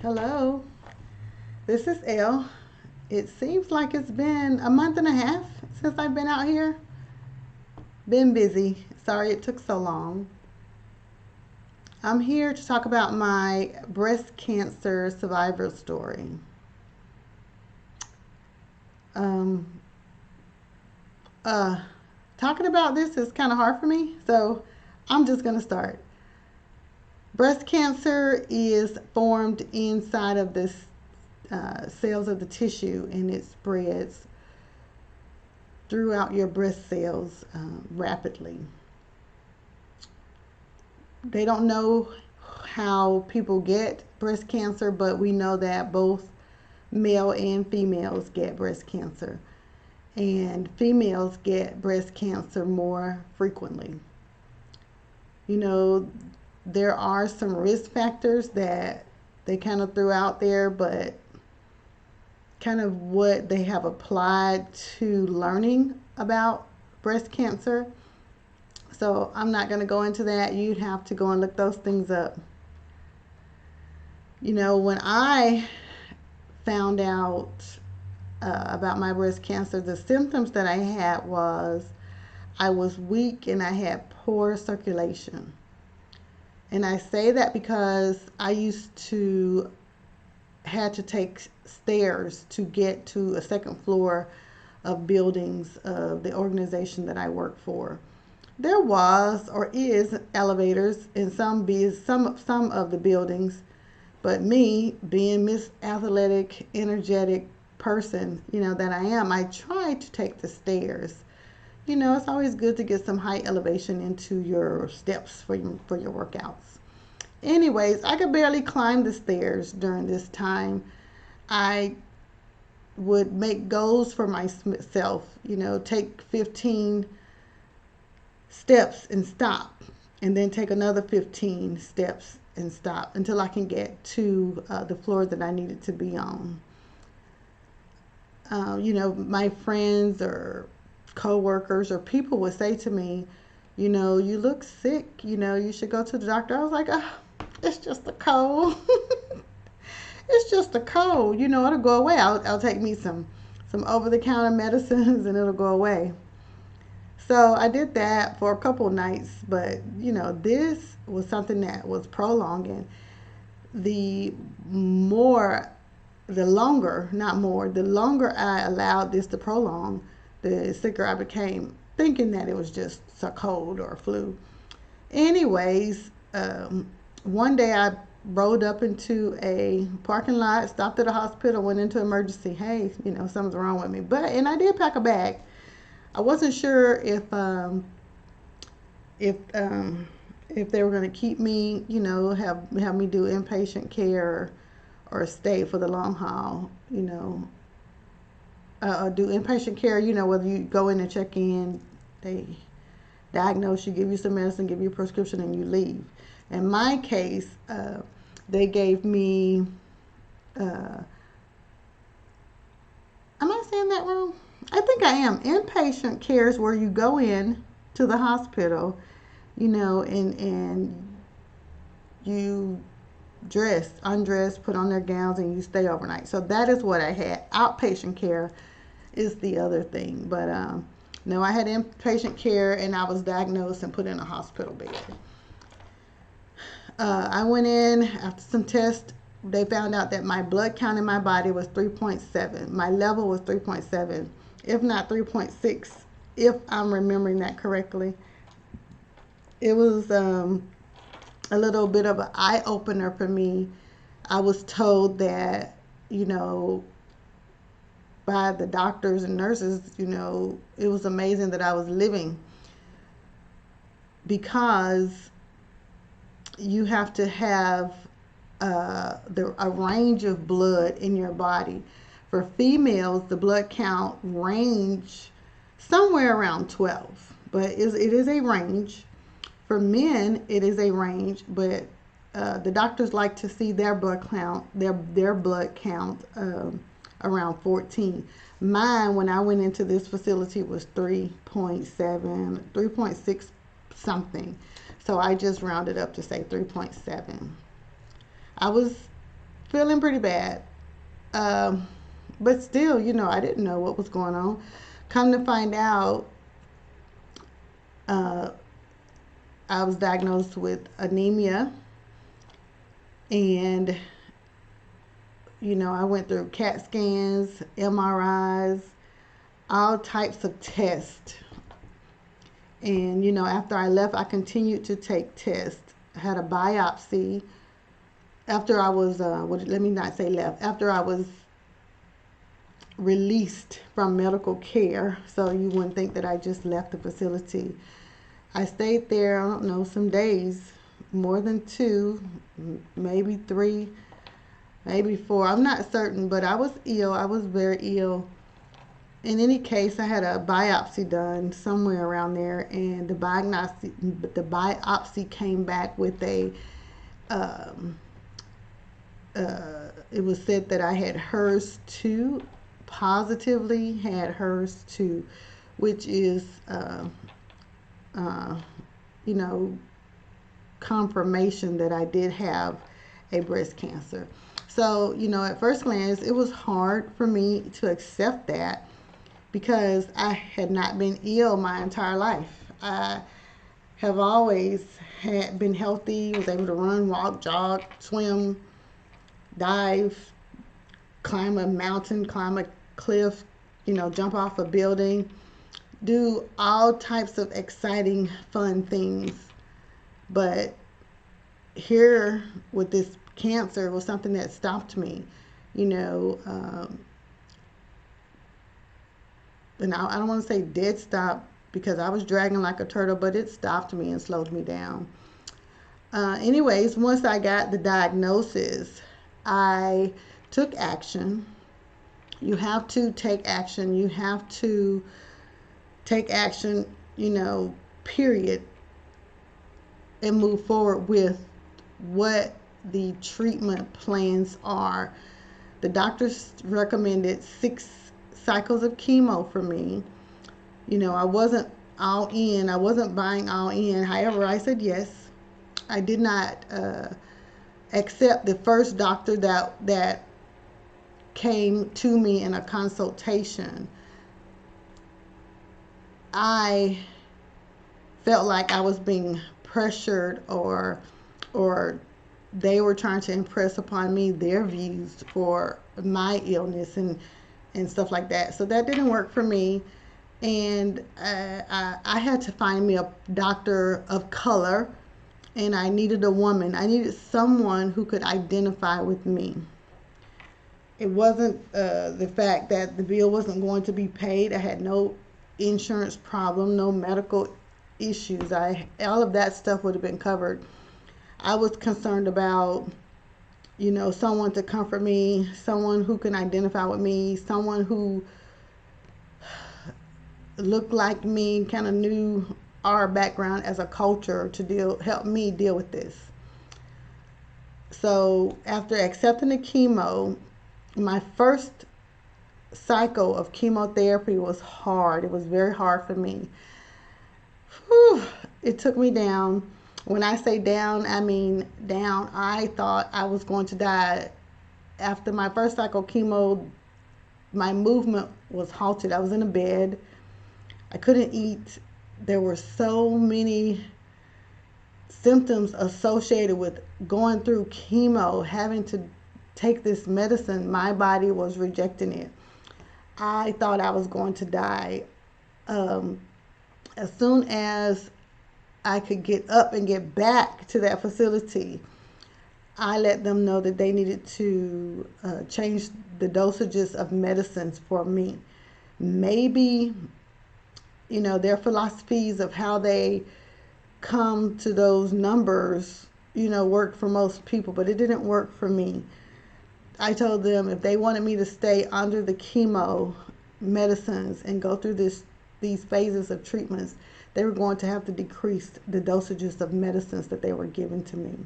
Hello, this is Elle. It seems like it's been a month and a half since I've been out here. Been busy. Sorry it took so long. I'm here to talk about my breast cancer survivor story. Um, uh, Talking about this is kind of hard for me, so I'm just going to start. Breast cancer is formed inside of the cells of the tissue, and it spreads throughout your breast cells rapidly. They don't know how people get breast cancer, but we know that both male and females get breast cancer. And females get breast cancer more frequently. You know, there are some risk factors that they kind of threw out there, but kind of what they have applied to learning about breast cancer. So I'm not going to go into that. You'd have to go and look those things up. When I found out about my breast cancer, the symptoms that I had was I was weak and I had poor circulation. And I say that because I used to had to take stairs to get to a second floor of buildings of the organization that I work for. There was or is elevators in some of the buildings, but me being Miss Athletic, energetic person, that I am, I try to take the stairs. It's always good to get some high elevation into your steps for your workouts. Anyways, I could barely climb the stairs during this time. I would make goals for myself, take 15 steps and stop, and then take another 15 steps and stop until I can get to the floor that I needed to be on. My friends or coworkers or people would say to me, you look sick, you should go to the doctor. I was like, oh, it's just a cold. It's just a cold. It'll go away. I'll take me some over-the-counter medicines and it'll go away. So I did that for a couple nights, but this was something that was prolonging. The more, the longer, not more, the longer I allowed this to prolong, the sicker I became, thinking that it was just a cold or a flu. Anyways, one day I rode up into a parking lot, stopped at a hospital, went into emergency. Hey, something's wrong with me. And I did pack a bag. I wasn't sure if if they were going to keep me, have me do inpatient care or stay for the long haul, do inpatient care, whether you go in and check in, they diagnose you, give you some medicine, give you a prescription, and you leave. In my case, they gave me, am I saying that wrong? I think I am. Inpatient care is where you go in to the hospital, and you undress, put on their gowns, and you stay overnight. So that is what I had. Outpatient care is the other thing. But no, I had inpatient care, and I was diagnosed and put in a hospital bed. I went in after some tests. They found out that my blood count in my body was 3.7. My level was 3.7, if not 3.6, if I'm remembering that correctly. It was a little bit of an eye opener for me. I was told that, by the doctors and nurses, it was amazing that I was living, because you have to have a range of blood in your body. For females, the blood count range somewhere around 12, but it is a range. For men, it is a range, but the doctors like to see their blood count, their blood count around 14. Mine, when I went into this facility, was 3.7, 3.6 something. So I just rounded up to say 3.7. I was feeling pretty bad. Um, but still, I didn't know what was going on. Come to find out, uh, I was diagnosed with anemia, and I went through CAT scans, MRIs, all types of tests. And after I left, I continued to take tests. I had a biopsy after I was, let me not say left, after I was released from medical care. So you wouldn't think that I just left the facility. I stayed there, I don't know, some days, more than 2, maybe 3, maybe 4. I'm not certain, but I was ill. I was very ill. In any case, I had a biopsy done somewhere around there, and the biopsy came back with um, it was said that I had HERS2, positively had HERS2, which is, uh, you know, confirmation that I did have a breast cancer. So, at first glance, it was hard for me to accept that because I had not been ill my entire life. I have always had been healthy, was able to run, walk, jog, swim, dive, climb a mountain, climb a cliff, jump off a building, do all types of exciting, fun things. But here with this cancer was something that stopped me, and I don't want to say dead stop because I was dragging like a turtle, but it stopped me and slowed me down. Anyways, once I got the diagnosis, I took action. You have to take action. You have to take action, period, and move forward with what the treatment plans are. The doctors recommended 6 cycles of chemo for me. I wasn't all in. I wasn't buying all in. However, I said yes. I did not accept the first doctor that came to me in a consultation. I felt like I was being pressured or they were trying to impress upon me their views for my illness and stuff like that. So that didn't work for me. And I had to find me a doctor of color, and I needed a woman. I needed someone who could identify with me. It wasn't the fact that the bill wasn't going to be paid. I had no insurance problem, no medical issues. All of that stuff would have been covered. I was concerned about, someone to comfort me, someone who can identify with me, someone who looked like me, kind of knew our background as a culture to help me deal with this. So after accepting the chemo, my first cycle of chemotherapy was hard. It was very hard for me. Whew, it took me down. When I say down, I mean down. I thought I was going to die. After my first cycle of chemo, my movement was halted. I was in a bed. I couldn't eat. There were so many symptoms associated with going through chemo, having to take this medicine. My body was rejecting it. I thought I was going to die. As soon as I could get up and get back to that facility, I let them know that they needed to change the dosages of medicines for me. Maybe, their philosophies of how they come to those numbers, worked for most people, but it didn't work for me. I told them if they wanted me to stay under the chemo medicines and go through these phases of treatments, they were going to have to decrease the dosages of medicines that they were giving to me.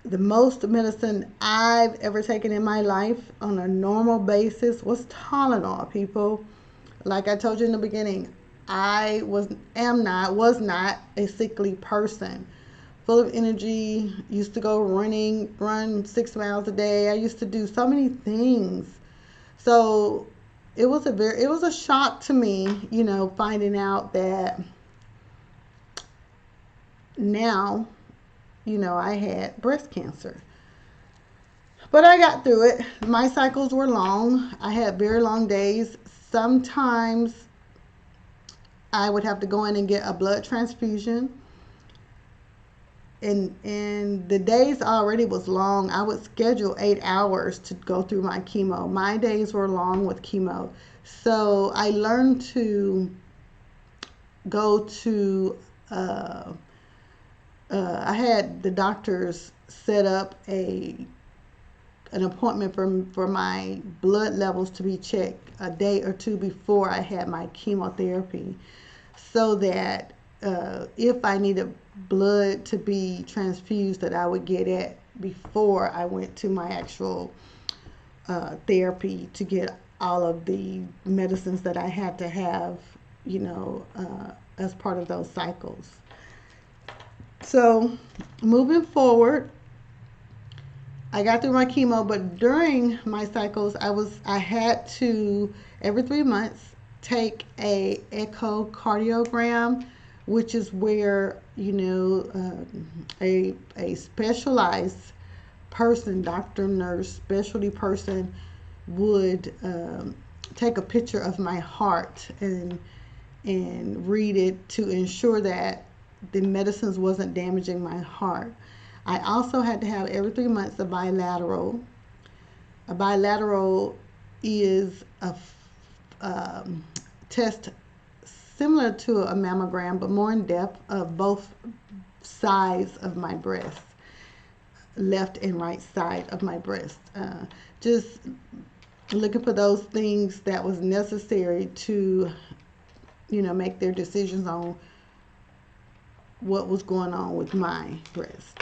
The most medicine I've ever taken in my life on a normal basis was Tylenol, people. Like I told you in the beginning, I was not a sickly person. full of energy, used to go run 6 miles a day. I used to do so many things. So it was a shock to me, finding out that now, I had breast cancer. But I got through it. My cycles were long. I had very long days. Sometimes I would have to go in and get a blood transfusion. And the days already was long. I would schedule 8 hours to go through my chemo. My days were long with chemo. So I learned to go to I had the doctors set up an appointment for my blood levels to be checked a day or two before I had my chemotherapy, so that if I needed blood to be transfused, that I would get it before I went to my actual therapy to get all of the medicines that I had to have, as part of those cycles. So moving forward, I got through my chemo, but during my cycles, I had to every 3 months take a echocardiogram, which is where a specialized person, doctor, nurse, specialty person would take a picture of my heart and read it to ensure that the medicines wasn't damaging my heart. I also had to have every 3 months a bilateral. A bilateral is a test similar to a mammogram, but more in depth, of both sides of my breast, left and right side of my breast. Just looking for those things that was necessary to, make their decisions on what was going on with my breast.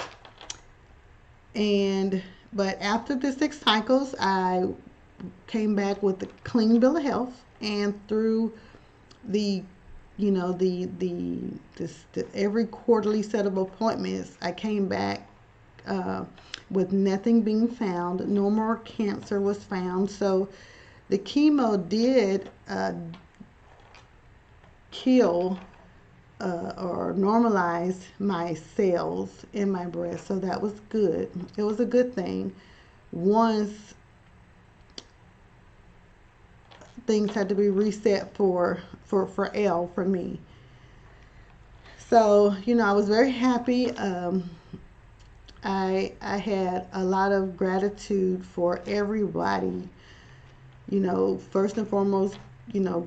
But after the 6 cycles, I came back with a clean bill of health, and through the every quarterly set of appointments, I came back with nothing being found. No more cancer was found. So the chemo did kill or normalize my cells in my breast. So that was good. It was a good thing. Once things had to be reset for L for me. So, I was very happy. I had a lot of gratitude for everybody. First and foremost,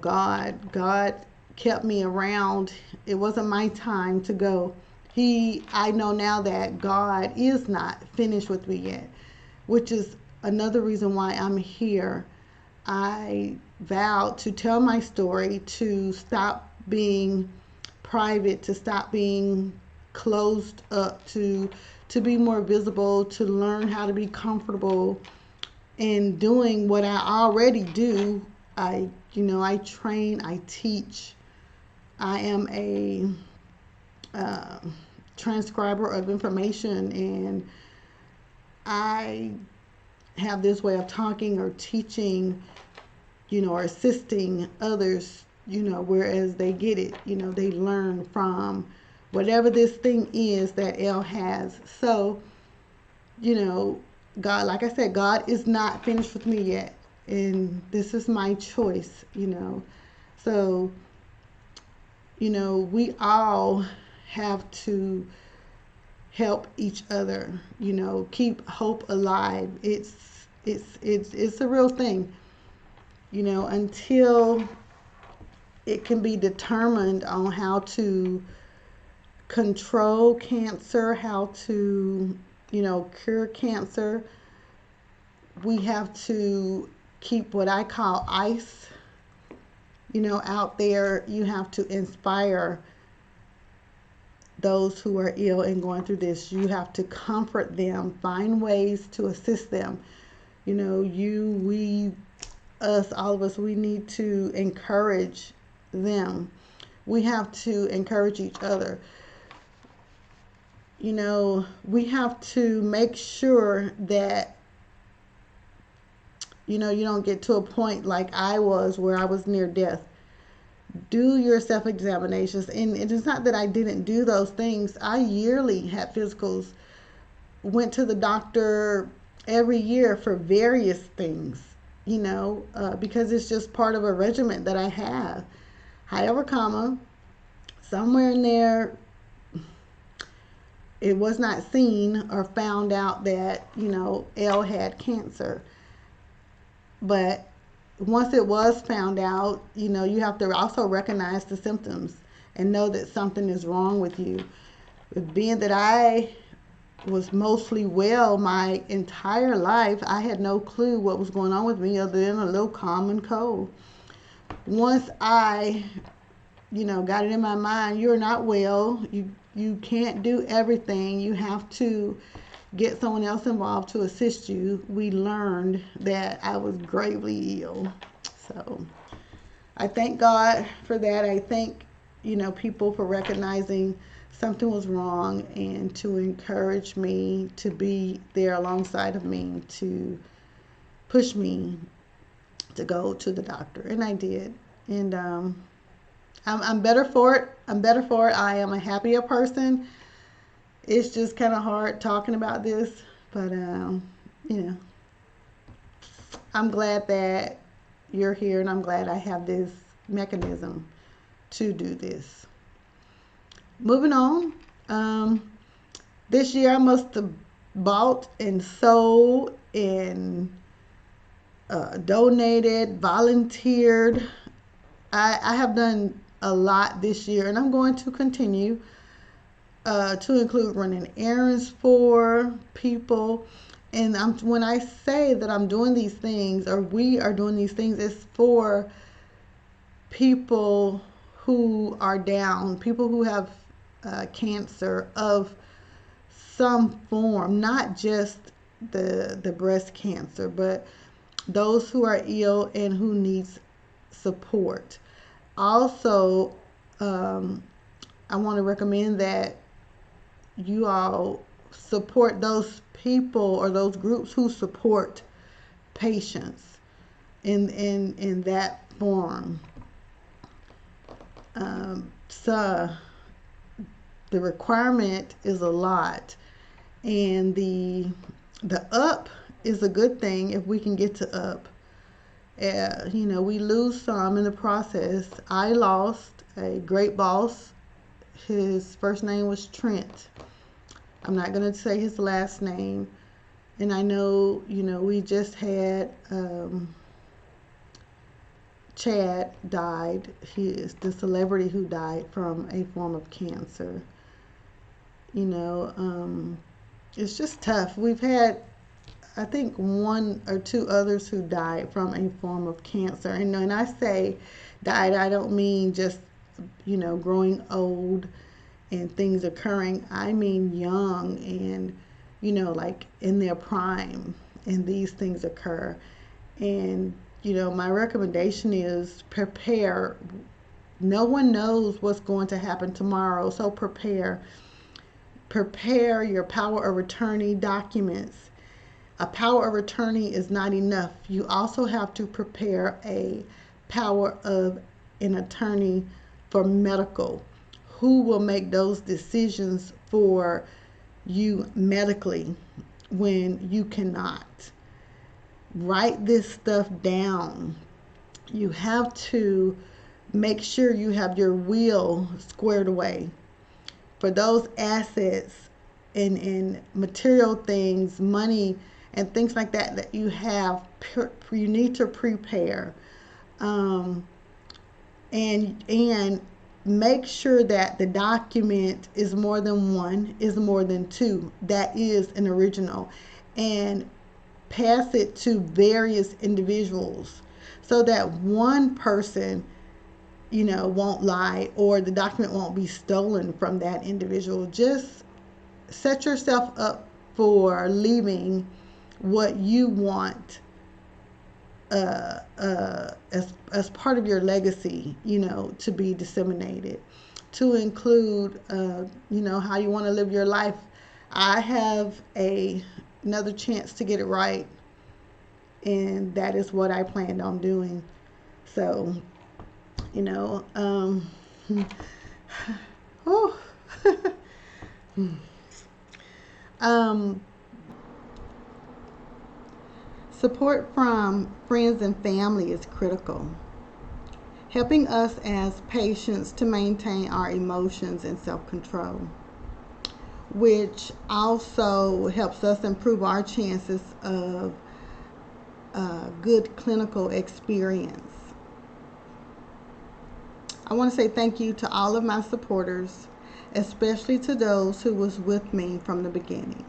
God kept me around. It wasn't my time to go. I know now that God is not finished with me yet, which is another reason why I'm here. I vowed to tell my story, to stop being private, to stop being closed up, to be more visible, to learn how to be comfortable in doing what I already do. I train, I teach. I am a transcriber of information, and I have this way of talking or teaching, or assisting others, whereas they get it, they learn from whatever this thing is that L has. So, God, like I said, God is not finished with me yet, and this is my choice, So, we all have to help each other, keep hope alive. It's a real thing, until it can be determined on how to control cancer, how to, cure cancer. We have to keep what I call ICE, out there. You have to inspire those who are ill and going through this. You have to comfort them, find ways to assist them. All of us, we need to encourage them. We have to encourage each other. we have to make sure that, you don't get to a point like I was where I was near death. Do your self examinations. And it is not that I didn't do those things. I yearly had physicals, went to the doctor every year for various things, because it's just part of a regimen that I have. However, somewhere in there, it was not seen or found out that, L had cancer. But once it was found out, you have to also recognize the symptoms and know that something is wrong with you. Being that I was mostly well my entire life, I had no clue what was going on with me other than a little common cold. Once I, got it in my mind, you're not well, you can't do everything, you have to get someone else involved to assist you, we learned that I was gravely ill. So I thank God for that. I thank, people for recognizing something was wrong and to encourage me to be there alongside of me to push me to go to the doctor. And I did. And I'm better for it. I am a happier person. It's just kind of hard talking about this, but I'm glad that you're here, and I'm glad I have this mechanism to do this. Moving on. This year I must have bought and sold and donated, volunteered. I have done a lot this year, and I'm going to continue to include running errands for people. And when I say that I'm doing these things, or we are doing these things, it's for people who are down, people who have cancer of some form, not just the breast cancer, but those who are ill and who needs support. Also, I want to recommend that you all support those people or those groups who support patients in that form. So the requirement is a lot, and the up is a good thing if we can get to up. We lose some in the process. I lost a great boss. His first name was Trent. I'm not going to say his last name. And I know, we just had Chad died. He is the celebrity who died from a form of cancer. It's just tough. We've had, I think, one or two others who died from a form of cancer. And when I say died, I don't mean just, growing old and things occurring. I mean young and, like in their prime, and these things occur. And, my recommendation is prepare. No one knows what's going to happen tomorrow, so prepare. Prepare your power of attorney documents. A power of attorney is not enough. You also have to prepare a power of an attorney for medical. Who will make those decisions for you medically when you cannot? Write this stuff down. You have to make sure you have your will squared away for those assets and material things, money, and things like that you have. You need to prepare, and make sure that the document is more than one, is more than two, that is an original, and pass it to various individuals so that one person, won't lie, or the document won't be stolen from that individual. Just set yourself up for leaving what you want as part of your legacy, to be disseminated, to include, how you want to live your life I have another chance to get it right, and that is what I planned on doing. So, you know, oh, um, support from friends and family is critical, helping us as patients to maintain our emotions and self control, which also helps us improve our chances of good clinical experience. I want to say thank you to all of my supporters, especially to those who was with me from the beginning.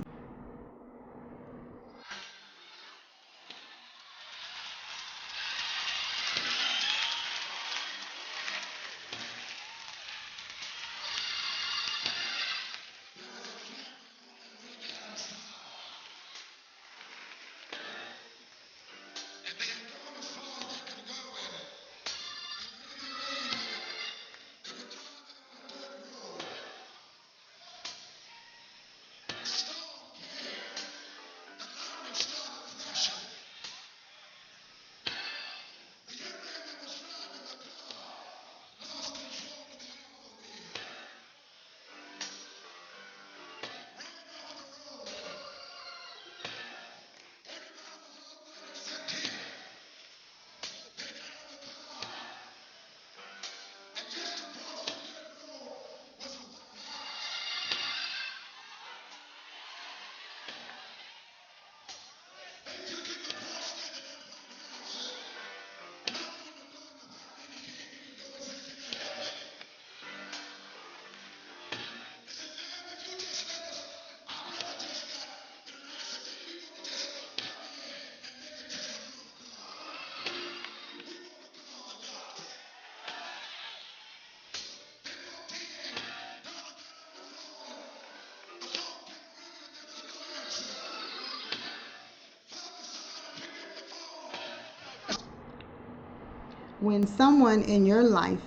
When someone in your life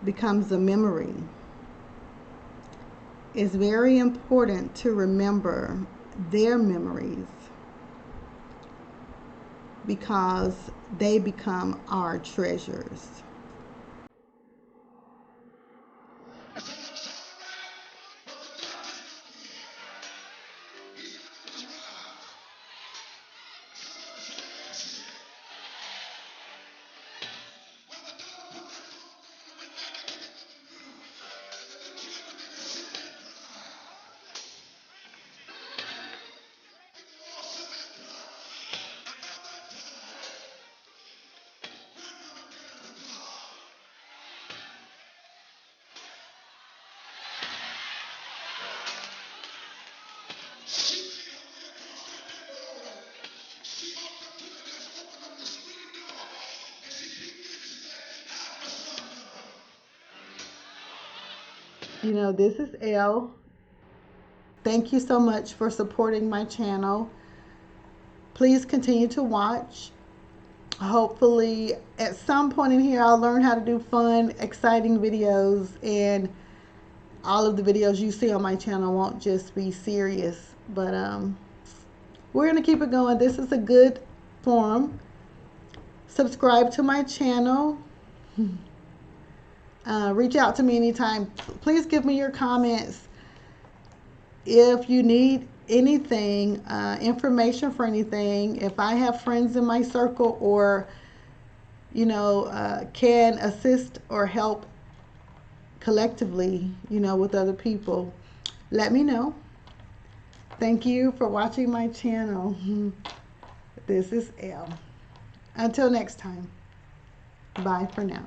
becomes a memory, it's very important to remember their memories because they become our treasures. This is Elle. Thank you so much for supporting my channel. Please continue to watch. Hopefully, at some point in here, I'll learn how to do fun, exciting videos, and all of the videos you see on my channel won't just be serious. But we're going to keep it going. This is a good forum. Subscribe to my channel. Reach out to me anytime. Please give me your comments. If you need anything, information for anything, if I have friends in my circle or, can assist or help collectively, with other people, let me know. Thank you for watching my channel. This is Elle. Until next time. Bye for now.